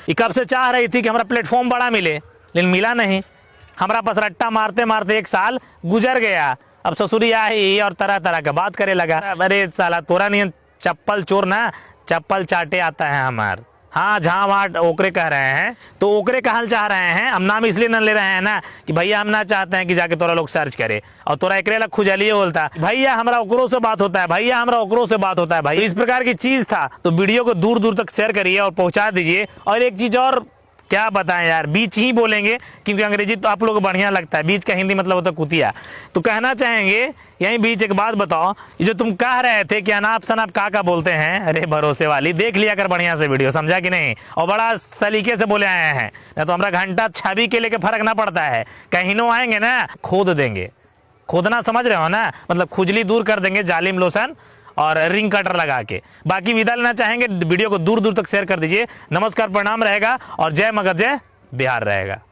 ये कब से चाह रही थी कि हमारा प्लेटफॉर्म बड़ा मिले, लेकिन मिला नहीं। हमारा पास रट्टा मारते मारते 1 साल गुजर गया। अब ससुरिया ही और तरह तरह का बात करे लगा। अरे साला तोरा नहीं चप्पल चोर ना चप्पल चाटे आता है हमार। हाँ, जहाँ वहाँ ओकरे कह रहे हैं तो ओकरे कहल चाह रहे हैं। हम नाम इसलिए न ले रहे हैं ना कि भैया हम ना चाहते हैं कि जाके तोरा लोग सर्च करे और तोरा एकरे लग खुजलिए बोलता भैया हमरा ओकरों से बात होता है, भैया हमरा ओकरों से बात होता है। भाई इस प्रकार की चीज़ था तो वीडियो को दूर दूर तक शेयर करिए और पहुँचा दीजिए। और एक चीज़ और क्या बताएं यार, बीच ही बोलेंगे क्योंकि अंग्रेजी तो आप लोगों को बढ़िया लगता है। बीच का हिंदी मतलब होता है कुतिया। तो कहना चाहेंगे यहीं बीच एक बात बताओ, ये जो तुम कह रहे थे कि अनाप शनाप का बोलते हैं, अरे भरोसे वाली देख लिया कर बढ़िया से वीडियो, समझा कि नहीं। और बड़ा सलीके से बोले आए हैं ना तो हमारा घंटा छवि के लेके फर्क ना पड़ता है। कहीं आएंगे ना खोद देंगे। खोदना समझ रहे हो ना, मतलब खुजली दूर कर देंगे जालिम लोशन और रिंग कटर लगा के। बाकी विदा लेना चाहेंगे वीडियो को दूर दूर तक शेयर कर दीजिए। नमस्कार प्रणाम रहेगा और जय मगध जय बिहार रहेगा।